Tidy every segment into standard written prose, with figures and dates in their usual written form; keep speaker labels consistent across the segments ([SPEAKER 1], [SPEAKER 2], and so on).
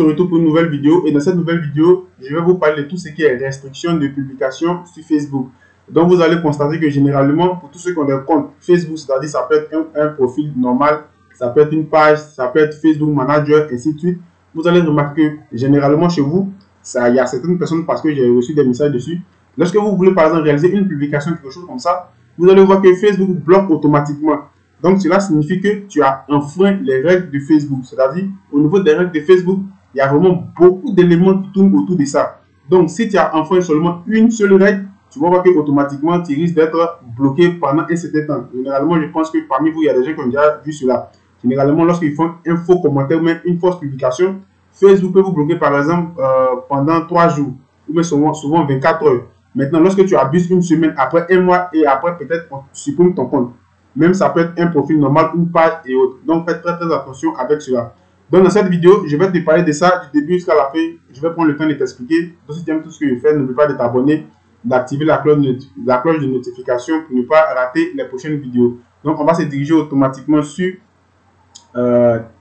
[SPEAKER 1] se retrouve pour une nouvelle vidéo et dans cette nouvelle vidéo, je vais vous parler de tout ce qui est restriction de publication sur Facebook. Donc vous allez constater que généralement, pour tous ceux qui ont des comptes Facebook, c'est-à-dire ça peut être un profil normal, ça peut être une page, ça peut être Facebook Manager, et ainsi de suite. Vous allez remarquer que généralement chez vous, il y a certaines personnes, parce que j'ai reçu des messages dessus, lorsque vous voulez par exemple réaliser une publication, quelque chose comme ça, vous allez voir que Facebook bloque automatiquement. Donc cela signifie que tu as enfreint les règles de Facebook. C'est-à-dire, au niveau des règles de Facebook, il y a vraiment beaucoup d'éléments qui tournent autour de ça. Donc si tu as enfreint seulement une seule règle, tu vas voir qu'automatiquement, tu risques d'être bloqué pendant un certain temps. Généralement, je pense que parmi vous, il y a des gens qui ont déjà vu cela. Généralement, lorsqu'ils font un faux commentaire ou même une fausse publication, Facebook peut vous bloquer par exemple pendant 3 jours ou même souvent 24 heures. Maintenant, lorsque tu abuses une semaine, après un mois et après peut-être on supprime ton compte. Même ça peut être un profil normal, une page et autres. Donc faites très attention avec cela. Donc dans cette vidéo, je vais te parler de ça du début jusqu'à la fin. Je vais prendre le temps de t'expliquer. Donc si tu aimes tout ce que je fais, n'oublie pas de t'abonner, d'activer la cloche de notification pour ne pas rater les prochaines vidéos. Donc on va se diriger automatiquement sur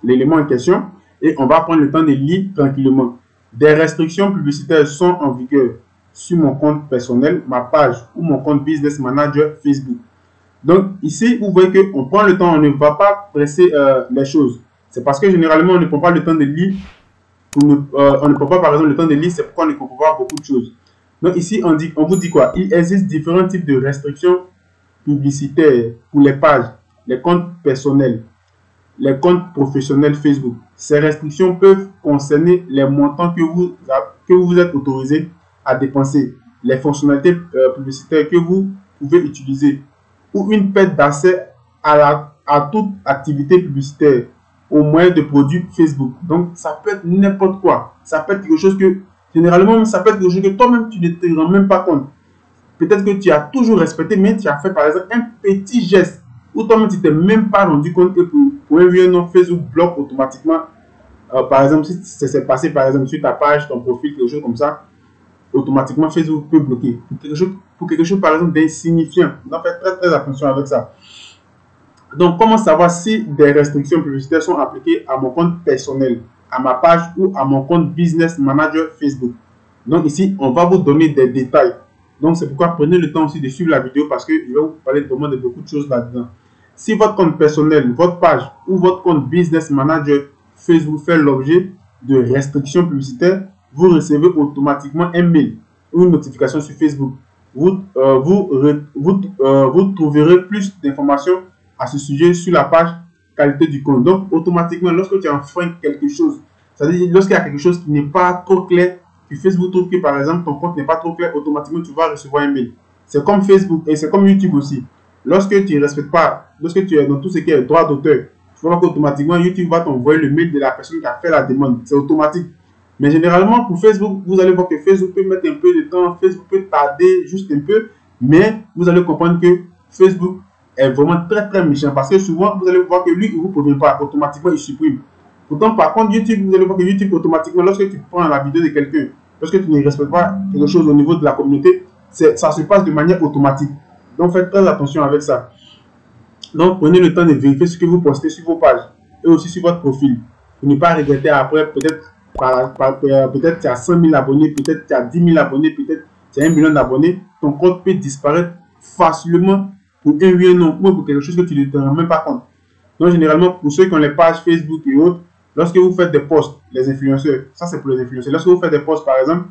[SPEAKER 1] l'élément en question et on va prendre le temps de lire tranquillement. Des restrictions publicitaires sont en vigueur sur mon compte personnel, ma page ou mon compte Business Manager Facebook. Donc ici, vous voyez qu'on prend le temps, on ne va pas presser les choses. C'est parce que généralement, on ne prend pas le temps de lire. On ne prend pas par exemple le temps de lire, c'est pourquoi on ne comprend pas beaucoup de choses. Donc ici, on vous dit quoi? Il existe différents types de restrictions publicitaires pour les pages, les comptes personnels, les comptes professionnels Facebook. Ces restrictions peuvent concerner les montants que vous êtes autorisé à dépenser, les fonctionnalités publicitaires que vous pouvez utiliser, ou une perte d'accès à toute activité publicitaire au moyen de produits Facebook. Donc, ça peut être n'importe quoi. Ça peut être quelque chose que, généralement, ça peut être quelque chose que toi-même, tu ne te rends même pas compte. Peut-être que tu as toujours respecté, mais tu as fait, par exemple, un petit geste où toi-même, tu ne t'es même pas rendu compte que pour un nom, Facebook bloque automatiquement. Par exemple, si ça s'est passé, par exemple, sur ta page, ton profil, quelque chose comme ça, automatiquement Facebook peut bloquer pour quelque chose par exemple d'insignifiant. Donc faites très attention avec ça. Donc comment savoir si des restrictions publicitaires sont appliquées à mon compte personnel, à ma page ou à mon compte Business Manager Facebook? Donc ici on va vous donner des détails. Donc c'est pourquoi prenez le temps aussi de suivre la vidéo parce que je vais vous parler vraiment de beaucoup de choses là-dedans. Si votre compte personnel, votre page ou votre compte Business Manager Facebook fait l'objet de restrictions publicitaires, vous recevez automatiquement un mail ou une notification sur Facebook. Vous trouverez plus d'informations à ce sujet sur la page qualité du compte. Donc, automatiquement, lorsque tu enfreins quelque chose, c'est-à-dire lorsqu'il y a quelque chose qui n'est pas trop clair, que Facebook trouve que par exemple ton compte n'est pas trop clair, automatiquement tu vas recevoir un mail. C'est comme Facebook et c'est comme YouTube aussi. Lorsque tu ne respectes pas, lorsque tu es dans tout ce qui est droit d'auteur, tu vois qu'automatiquement YouTube va t'envoyer le mail de la personne qui a fait la demande. C'est automatique. Mais généralement, pour Facebook, vous allez voir que Facebook peut mettre un peu de temps, Facebook peut tarder juste un peu, mais vous allez comprendre que Facebook est vraiment très méchant parce que souvent, vous allez voir que lui, il ne vous prévient pas, automatiquement, il supprime. Pourtant, par contre, YouTube, vous allez voir que YouTube, automatiquement, lorsque tu prends la vidéo de quelqu'un, lorsque tu ne respectes pas quelque chose au niveau de la communauté, ça se passe de manière automatique. Donc, faites très attention avec ça. Donc, prenez le temps de vérifier ce que vous postez sur vos pages et aussi sur votre profil. Pour ne pas regretter après, peut-être tu as 100 000 abonnés, peut-être tu as 10 000 abonnés, peut-être tu as 1 million d'abonnés, ton compte peut disparaître facilement pour un oui non ou pour quelque chose que tu ne te rends même pas compte. Donc généralement pour ceux qui ont les pages Facebook et autres, lorsque vous faites des posts, les influenceurs, ça c'est pour les influenceurs, lorsque vous faites des posts par exemple,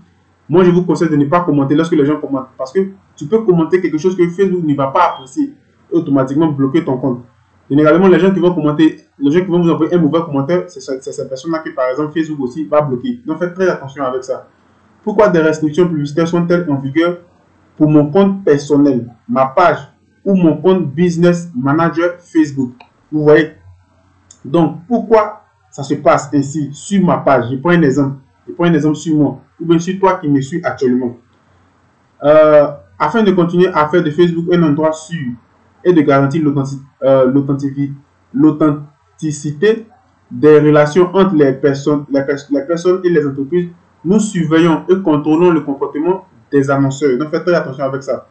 [SPEAKER 1] moi je vous conseille de ne pas commenter lorsque les gens commentent parce que tu peux commenter quelque chose que Facebook ne va pas apprécier et automatiquement bloquer ton compte. Généralement, les gens qui vont commenter, les gens qui vont vous envoyer un mauvais commentaire, c'est ces personnes-là qui, par exemple, Facebook aussi va bloquer. Donc, faites très attention avec ça. Pourquoi des restrictions publicitaires sont-elles en vigueur pour mon compte personnel, ma page ou mon compte Business Manager Facebook? Vous voyez? Donc, pourquoi ça se passe ainsi sur ma page? Je prends un exemple. Je prends un exemple sur moi ou bien sur toi qui me suis actuellement. Afin de continuer à faire de Facebook un endroit sûr et de garantir l'authenticité des relations entre les personnes et les entreprises, nous surveillons et contrôlons le comportement des annonceurs. Donc faites très attention avec ça.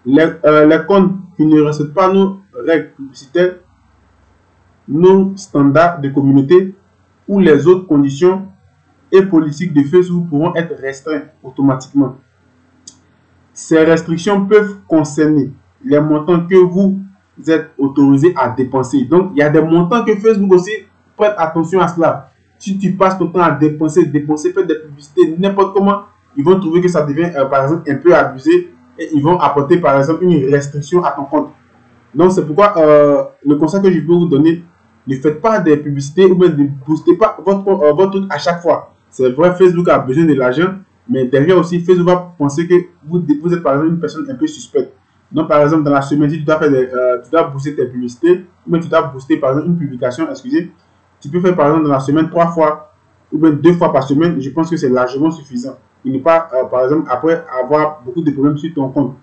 [SPEAKER 1] Les comptes qui ne respectent pas nos règles publicitaires, nos standards de communauté ou les autres conditions et politiques de Facebook pourront être restreints automatiquement. Ces restrictions peuvent concerner les montants que vous êtes autorisé à dépenser. Donc, il y a des montants que Facebook aussi prête attention à cela. Si tu passes ton temps à dépenser, faire des publicités, n'importe comment, ils vont trouver que ça devient, par exemple, un peu abusé et ils vont apporter, par exemple, une restriction à ton compte. Donc, c'est pourquoi le conseil que je peux vous donner, ne faites pas des publicités ou bien ne boostez pas votre truc à chaque fois. C'est vrai, Facebook a besoin de l'argent, mais derrière aussi, Facebook va penser que vous êtes par exemple une personne un peu suspecte. Donc, par exemple, dans la semaine, si tu dois, tu dois booster tes publicités, ou bien tu dois booster par exemple une publication, excusez, tu peux faire par exemple dans la semaine 3 fois ou bien 2 fois par semaine. Je pense que c'est largement suffisant. Il n'est pas, par exemple, après avoir beaucoup de problèmes sur ton compte.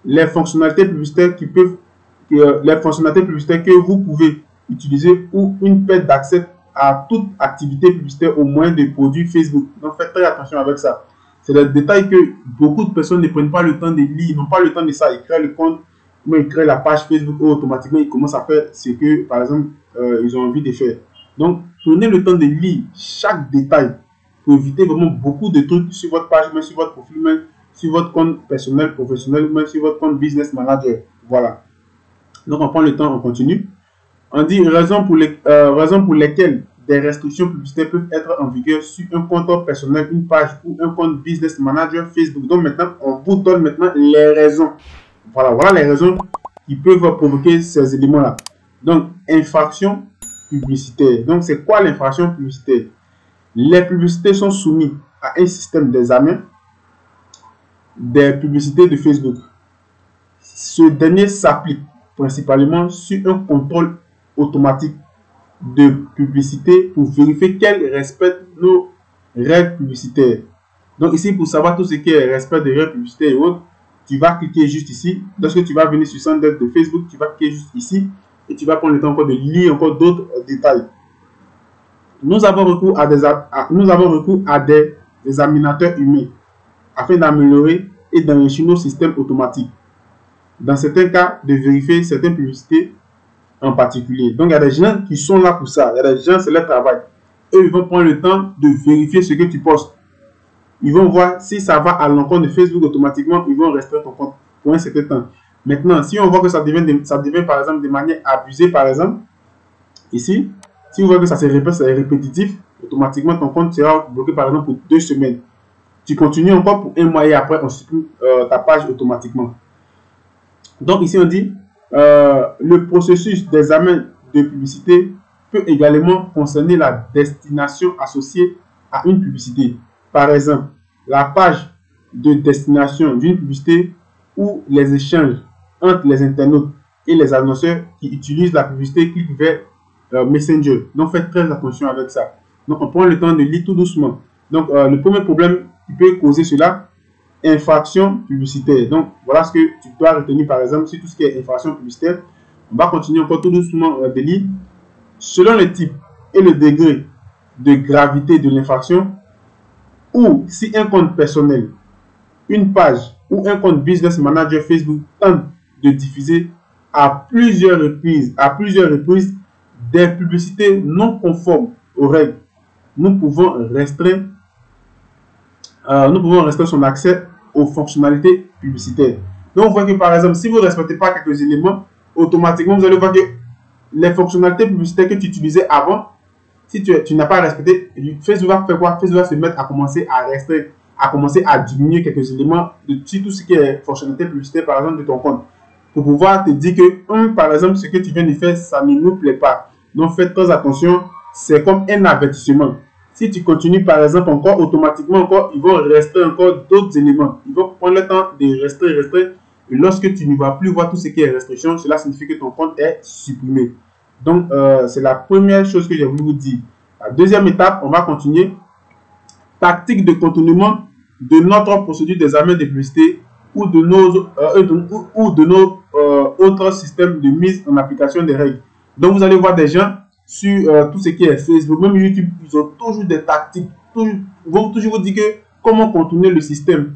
[SPEAKER 1] Les fonctionnalités publicitaires que vous pouvez utiliser ou une perte d'accès à toute activité publicitaire au moins de produits Facebook. Donc, faites très attention avec ça. C'est des détails que beaucoup de personnes ne prennent pas le temps de lire, ils n'ont pas le temps de ça. Ils créent le compte, ou ils créent la page Facebook ou automatiquement ils commencent à faire ce que, par exemple, ils ont envie de faire. Donc, prenez le temps de lire chaque détail pour éviter vraiment beaucoup de trucs sur votre page, même sur votre profil, même sur votre compte personnel, professionnel, même sur votre compte business manager. Voilà. Donc, on prend le temps, on continue. On dit raison pour lesquelles des restrictions publicitaires peuvent être en vigueur sur un compte personnel, une page ou un compte business manager Facebook. Donc maintenant, on vous donne maintenant les raisons. Voilà les raisons qui peuvent provoquer ces éléments-là. Donc, infraction publicitaire. Donc, c'est quoi l'infraction publicitaire? Les publicités sont soumises à un système d'examen des publicités de Facebook. Ce dernier s'applique principalement sur un contrôle automatique de publicité pour vérifier qu'elle respecte nos règles publicitaires. Donc ici, pour savoir tout ce qui est respect des règles publicitaires et autres, tu vas cliquer juste ici. Lorsque tu vas venir sur son dev de Facebook, tu vas cliquer juste ici et tu vas prendre le temps encore de lire encore d'autres détails. Nous avons recours à des examinateurs humains afin d'améliorer et d'enrichir nos systèmes automatiques. Dans certains cas, de vérifier certaines publicités en particulier. Donc, il y a des gens qui sont là pour ça. Il y a des gens, c'est leur travail. Eux, ils vont prendre le temps de vérifier ce que tu postes. Ils vont voir si ça va à l'encontre de Facebook automatiquement. Ils vont restreindre ton compte pour un certain temps. Maintenant, si on voit que ça devient par exemple de manière abusée, par exemple, ici, si on voit que ça se répète, c'est répétitif, automatiquement ton compte sera bloqué par exemple pour 2 semaines. Tu continues encore pour 1 mois et après, on supprime ta page automatiquement. Donc ici, on dit le processus d'examen de publicité peut également concerner la destination associée à une publicité. Par exemple, la page de destination d'une publicité ou les échanges entre les internautes et les annonceurs qui utilisent la publicité cliquent vers Messenger. Donc, faites très attention avec ça. Donc, on prend le temps de lire tout doucement. Donc, le premier problème qui peut causer cela, infraction publicitaire. Donc, voilà ce que tu dois retenir, par exemple, sur tout ce qui est infraction publicitaire. On va continuer encore tout doucement de lire. Selon le type et le degré de gravité de l'infraction, ou si un compte personnel, une page ou un compte business manager Facebook tente de diffuser à plusieurs reprises des publicités non conformes aux règles, nous pouvons restreindre son accès aux fonctionnalités publicitaires. Donc, on voit que par exemple, si vous ne respectez pas quelques éléments, automatiquement, vous allez voir que les fonctionnalités publicitaires que tu utilisais avant, si tu n'as pas respecté, Facebook va faire quoi? Facebook va se mettre à commencer à restreindre, à commencer à diminuer quelques éléments de tout ce qui est fonctionnalité publicitaire, par exemple, de ton compte. Pour pouvoir te dire que, par exemple, ce que tu viens de faire, ça ne nous plaît pas. Donc, faites très attention. C'est comme un avertissement. Si tu continues, par exemple, encore, automatiquement, encore, ils vont rester encore d'autres éléments. Ils vont prendre le temps de restreindre. Et lorsque tu ne vas plus voir tout ce qui est restriction, cela signifie que ton compte est supprimé. Donc, c'est la première chose que j'ai voulu vous dire. La deuxième étape, on va continuer. Tactique de contournement de notre procédure d'examen de publicité ou de nos autres systèmes de mise en application des règles. Donc, vous allez voir des gens sur tout ce qui est Facebook, même YouTube, ils ont toujours des tactiques. Ils vont toujours vous dire que comment contourner le système.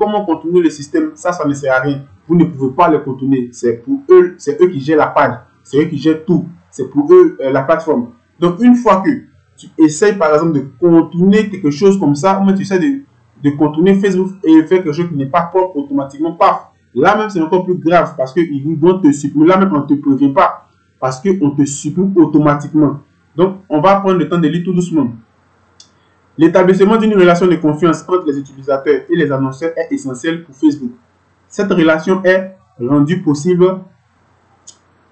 [SPEAKER 1] Ça ne sert à rien. Vous ne pouvez pas le contourner. C'est pour eux, c'est eux qui gèrent la page. C'est eux qui gèrent tout. C'est pour eux la plateforme. Donc, une fois que tu essayes par exemple de contourner quelque chose comme ça, ou même tu essaies de contourner Facebook et faire quelque chose qui n'est pas propre automatiquement, paf. Là même, c'est encore plus grave parce qu'ils vont te supprimer. Là même, on ne te prévient pas parce qu'on te supprime automatiquement. Donc, on va prendre le temps de lire tout doucement. L'établissement d'une relation de confiance entre les utilisateurs et les annonceurs est essentiel pour Facebook. Cette relation est rendue possible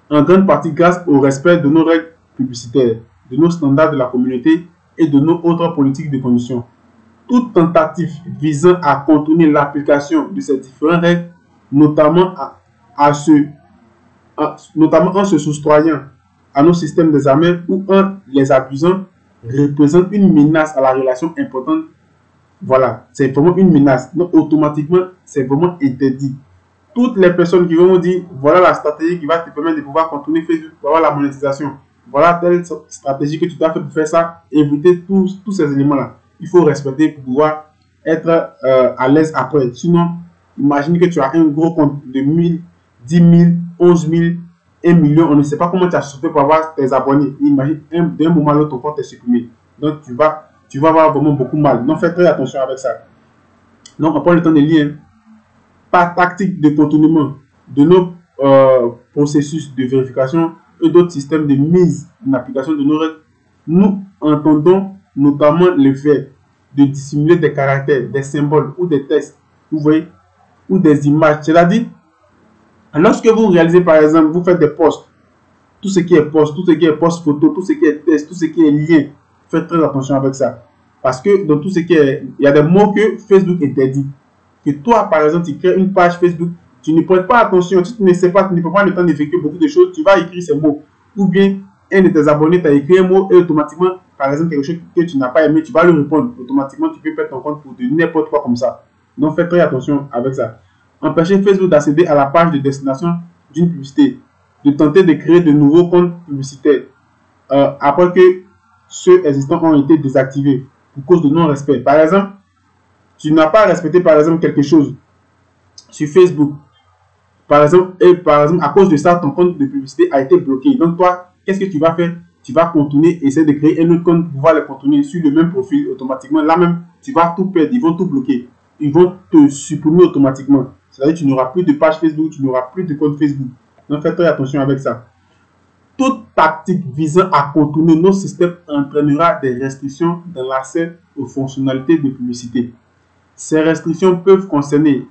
[SPEAKER 1] en grande partie grâce au respect de nos règles publicitaires, de nos standards de la communauté et de nos autres politiques de conditions. Toute tentative visant à contourner l'application de ces différentes règles, notamment en se soustrayant à nos systèmes d'examen ou en les abusant, représente une menace à la relation importante. Voilà, c'est vraiment une menace. Donc, automatiquement, c'est vraiment interdit. Toutes les personnes qui vont vous dire, voilà la stratégie qui va te permettre de pouvoir contourner Facebook, voilà la monétisation, voilà telle stratégie que tu dois faire pour faire ça, éviter tous ces éléments-là. Il faut respecter pour pouvoir être à l'aise après. Sinon, imagine que tu as un gros compte de 1000, 10 000, 11 000, 1 million, on ne sait pas comment tu as sauté pour avoir tes abonnés. Imagine d'un moment à l'autre, ton compte est supprimé. Donc, tu vas avoir vraiment beaucoup mal. Donc, faites très attention avec ça. Donc, on prend le temps de lire. Par tactique de contournement de nos processus de vérification et d'autres systèmes de mise en application de nos règles, nous entendons notamment le fait de dissimuler des caractères, des symboles ou des textes, vous voyez, ou des images. C'est-à-dire, lorsque vous réalisez, par exemple, vous faites des posts, tout ce qui est post, tout ce qui est post photo, tout ce qui est texte, tout ce qui est lien, faites très attention avec ça. Parce que dans tout ce qui est, il y a des mots que Facebook interdit. Que toi, par exemple, tu crées une page Facebook, tu ne prêtes pas attention, tu ne sais pas, tu ne prends pas le temps d'effectuer beaucoup de choses, tu vas écrire ces mots. Ou bien, un de tes abonnés t'a écrit un mot et automatiquement, par exemple, quelque chose que tu n'as pas aimé, tu vas lui répondre. Automatiquement, tu peux perdre ton compte pour de n'importe quoi comme ça. Donc, faites très attention avec ça. Empêcher Facebook d'accéder à la page de destination d'une publicité. De tenter de créer de nouveaux comptes publicitaires après que ceux existants ont été désactivés pour cause de non-respect. Par exemple, tu n'as pas respecté par exemple quelque chose sur Facebook, par exemple, à cause de ça, ton compte de publicité a été bloqué. Donc toi, qu'est-ce que tu vas faire? Tu vas contourner, essayer de créer un autre compte pour pouvoir le contourner sur le même profil automatiquement. Là même, tu vas tout perdre, ils vont tout bloquer. Ils vont te supprimer automatiquement. C'est-à-dire que tu n'auras plus de page Facebook, tu n'auras plus de compte Facebook. Donc faites très attention avec ça. Toute tactique visant à contourner nos systèmes entraînera des restrictions dans l'accès aux fonctionnalités de publicité. Ces restrictions peuvent concerner,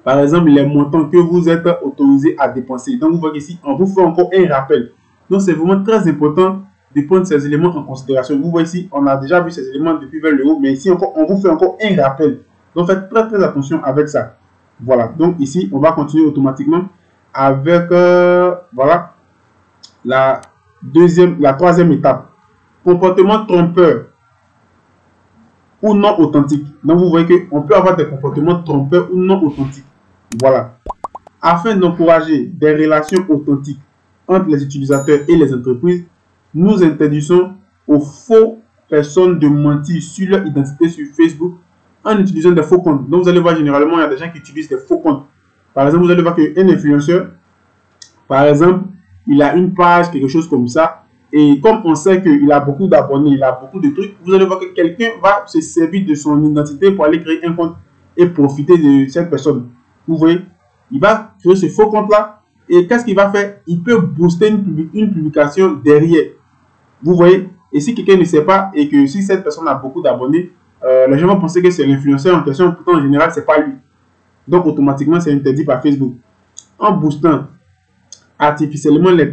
[SPEAKER 1] par exemple, les montants que vous êtes autorisé à dépenser. Donc, vous voyez ici, on vous fait encore un rappel. Donc, c'est vraiment très important de prendre ces éléments en considération. Vous voyez ici, on a déjà vu ces éléments depuis vers le haut, mais ici, encore, on vous fait encore un rappel. Donc, faites très, très attention avec ça. Voilà. Donc, ici, on va continuer automatiquement avec, voilà, la troisième étape. Comportement trompeur ou non authentique. Donc, vous voyez qu'on peut avoir des comportements trompeurs ou non authentiques. Voilà. Afin d'encourager des relations authentiques entre les utilisateurs et les entreprises, nous interdisons aux faux personnes de mentir sur leur identité sur Facebook en utilisant des faux comptes. Donc, vous allez voir, généralement, il y a des gens qui utilisent des faux comptes. Par exemple, vous allez voir qu'un influenceur, par exemple, il a une page, quelque chose comme ça. Et comme on sait qu'il a beaucoup d'abonnés, il a beaucoup de trucs, vous allez voir que quelqu'un va se servir de son identité pour aller créer un compte et profiter de cette personne. Vous voyez, il va créer ce faux compte-là. Et qu'est-ce qu'il va faire? Il peut booster une publication derrière. Vous voyez? Et si quelqu'un ne sait pas et que si cette personne a beaucoup d'abonnés, les gens vont penser que c'est l'influenceur en question. Pourtant, en général, ce n'est pas lui. Donc, automatiquement, c'est interdit par Facebook. En boostant artificiellement la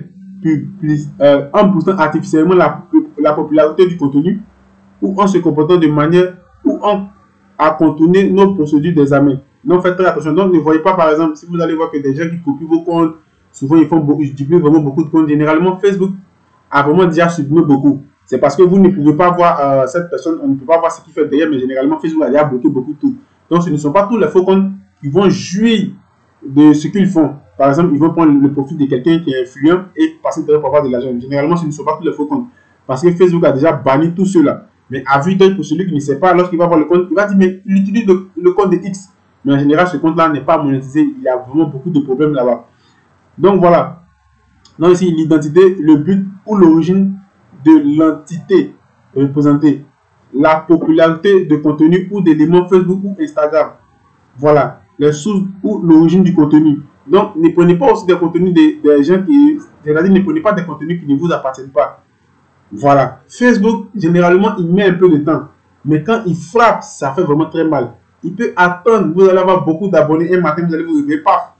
[SPEAKER 1] popularité du contenu ou en se comportant de manière ou à contourner nos procédures d'examen. Donc faites très attention. Donc ne voyez pas, par exemple, si vous allez voir que des gens qui copient vos comptes, souvent ils dupliquent vraiment beaucoup de comptes. Généralement, Facebook a vraiment déjà supprimé beaucoup. C'est parce que vous ne pouvez pas voir cette personne, on ne peut pas voir ce qu'il fait derrière, mais généralement Facebook a déjà bloqué beaucoup de tout. Donc ce ne sont pas tous les faux comptes qui vont jouir de ce qu'ils font. Par exemple, ils vont prendre le profil de quelqu'un qui est influent et passer derrière pour avoir de l'argent. Généralement, ce ne sont pas tous les faux comptes. Parce que Facebook a déjà banni tout cela. Mais à vue d'œil, pour celui qui ne sait pas, lorsqu'il va voir le compte, il va dire, mais il utilise le compte de X. Mais en général, ce compte-là n'est pas monétisé. Il y a vraiment beaucoup de problèmes là-bas. Donc voilà. Donc ici, l'identité, le but ou l'origine de l'entité représenter la popularité de contenu ou d'éléments Facebook ou Instagram. Voilà, les sources ou l'origine du contenu. Donc, ne prenez pas aussi des contenus des gens qui... C'est-à-dire, ne prenez pas des contenus qui ne vous appartiennent pas. Voilà. Facebook, généralement, il met un peu de temps. Mais quand il frappe, ça fait vraiment très mal. Il peut attendre, vous allez avoir beaucoup d'abonnés. Un matin, vous allez vous réveiller, paf,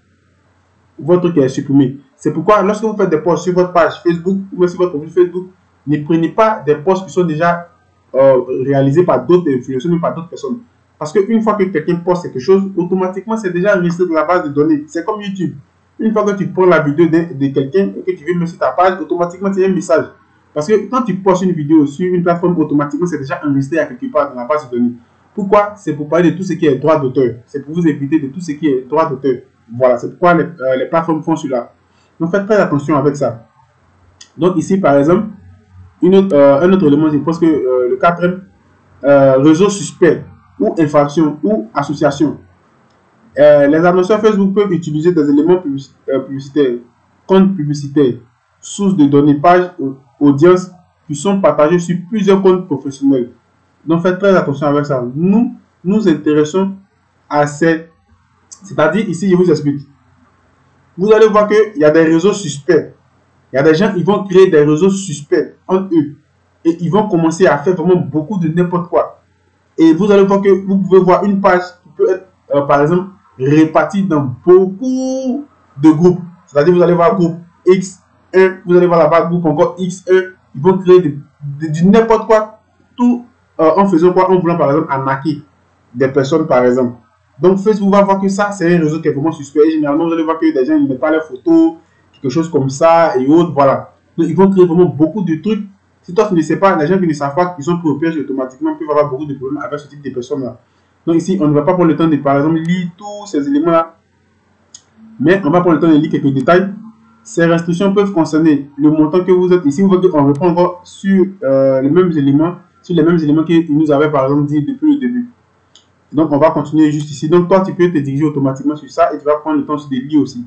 [SPEAKER 1] votre truc est supprimé. C'est pourquoi, lorsque vous faites des posts sur votre page Facebook ou même sur votre profil Facebook, ne prenez pas des posts qui sont déjà réalisés par d'autres influenceurs ou par d'autres personnes. Parce qu'une fois que quelqu'un poste quelque chose, automatiquement, c'est déjà enregistré dans la base de données. C'est comme YouTube. Une fois que tu prends la vidéo de quelqu'un et que tu veux mettre sur ta page, automatiquement, tu as un message. Parce que quand tu postes une vidéo sur une plateforme, automatiquement, c'est déjà enregistré à quelque part dans la base de données. Pourquoi? C'est pour parler de tout ce qui est droit d'auteur. C'est pour vous éviter de tout ce qui est droit d'auteur. Voilà, c'est pourquoi les plateformes font cela. Donc, faites très attention avec ça. Donc, ici, par exemple, un autre élément, je pense que le quatrième, réseau suspect ou infraction ou association. Les annonceurs Facebook peuvent utiliser des éléments publicitaires, comptes publicitaires, sources de données, pages, audiences qui sont partagées sur plusieurs comptes professionnels. Donc faites très attention avec ça. Nous nous intéressons à ces... C'est-à-dire, ici, je vous explique. Vous allez voir qu'il y a des réseaux suspects. Il y a des gens qui vont créer des réseaux suspects entre eux. Et ils vont commencer à faire vraiment beaucoup de n'importe quoi. Et vous allez voir que vous pouvez voir une page qui peut être, par exemple, répartie dans beaucoup de groupes. C'est-à-dire, vous allez voir groupe X1, vous allez voir là-bas groupe encore X1. Ils vont créer du n'importe quoi. Tout en faisant quoi? En voulant, par exemple, arnaquer des personnes, par exemple. Donc, Facebook va voir que ça, c'est un réseau qui est vraiment suspect. Et généralement, vous allez voir que des gens ne mettent pas leurs photos, quelque chose comme ça et autres. Voilà. Donc, ils vont créer vraiment beaucoup de trucs. Si toi, tu ne sais pas, les gens qui ne savent pas qu'ils sont pris au piège automatiquement peuvent avoir beaucoup de problèmes avec ce type de personnes-là. Donc, ici, on ne va pas prendre le temps de, par exemple, lire tous ces éléments-là. Mais on va prendre le temps de lire quelques détails. Ces restrictions peuvent concerner le montant que vous êtes. Ici, vous voyez qu'on reprend encore sur les mêmes éléments, qu'ils nous avaient, par exemple, dit depuis le début. Donc, on va continuer juste ici. Donc, toi, tu peux te diriger automatiquement sur ça et tu vas prendre le temps de lire aussi.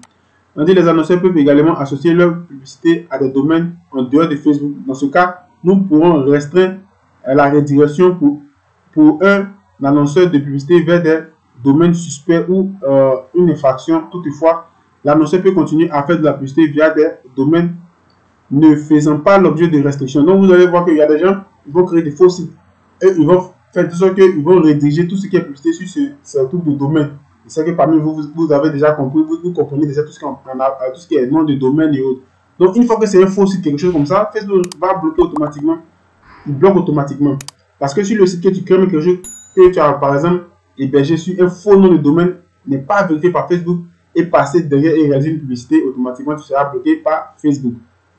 [SPEAKER 1] On dit les annonceurs peuvent également associer leur publicité à des domaines en dehors de Facebook. Dans ce cas, nous pourrons restreindre la redirection pour un annonceur de publicité vers des domaines suspects ou une infraction. Toutefois, l'annonceur peut continuer à faire de la publicité via des domaines ne faisant pas l'objet de restrictions. Donc, vous allez voir qu'il y a des gens qui vont créer des faux sites et ils vont faire de sorte qu'ils vont rédiger tout ce qui est publicité sur ce type de domaine. C'est que parmi vous avez déjà compris, vous comprenez déjà tout ce qui est nom de domaine et autres. Donc, une fois que c'est un faux site, quelque chose comme ça, Facebook va bloquer automatiquement. Il bloque automatiquement. Parce que sur le site que tu crées, quelque chose que tu as, par exemple, hébergé sur un faux nom de domaine, n'est pas vérifié par Facebook et passer derrière et réaliser une publicité, automatiquement, tu seras bloqué par Facebook.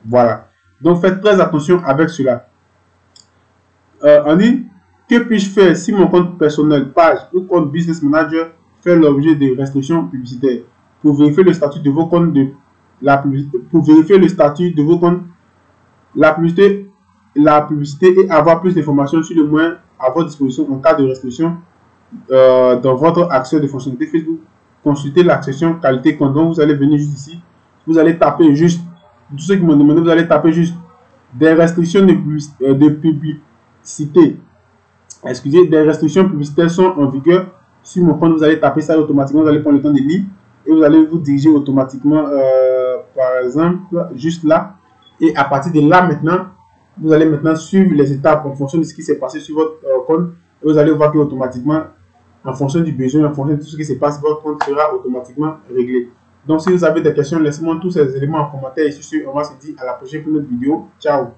[SPEAKER 1] Voilà. Donc, faites très attention avec cela. On dit, que puis-je faire si mon compte personnel, page ou compte Business Manager fait l'objet de restrictions publicitaires? Pour vérifier le statut de vos comptes la publicité et avoir plus d'informations sur le moyen à votre disposition en cas de restriction dans votre accès de fonctionnalité Facebook, consultez la section qualité compte. Donc vous allez venir juste ici, vous allez taper juste, tous ceux qui m'ont demandé, vous allez taper juste des restrictions de publicité. Excusez, des restrictions publicitaires sont en vigueur sur mon compte. Vous allez taper ça automatiquement, vous allez prendre le temps de lire et vous allez vous diriger automatiquement, par exemple, juste là. Et à partir de là, maintenant, vous allez maintenant suivre les étapes en fonction de ce qui s'est passé sur votre compte. Et vous allez voir que automatiquement, en fonction du besoin, en fonction de tout ce qui se passe, votre compte sera automatiquement réglé. Donc, si vous avez des questions, laissez-moi tous ces éléments en commentaire. Et sur ce, on va se dire à la prochaine pour notre vidéo. Ciao!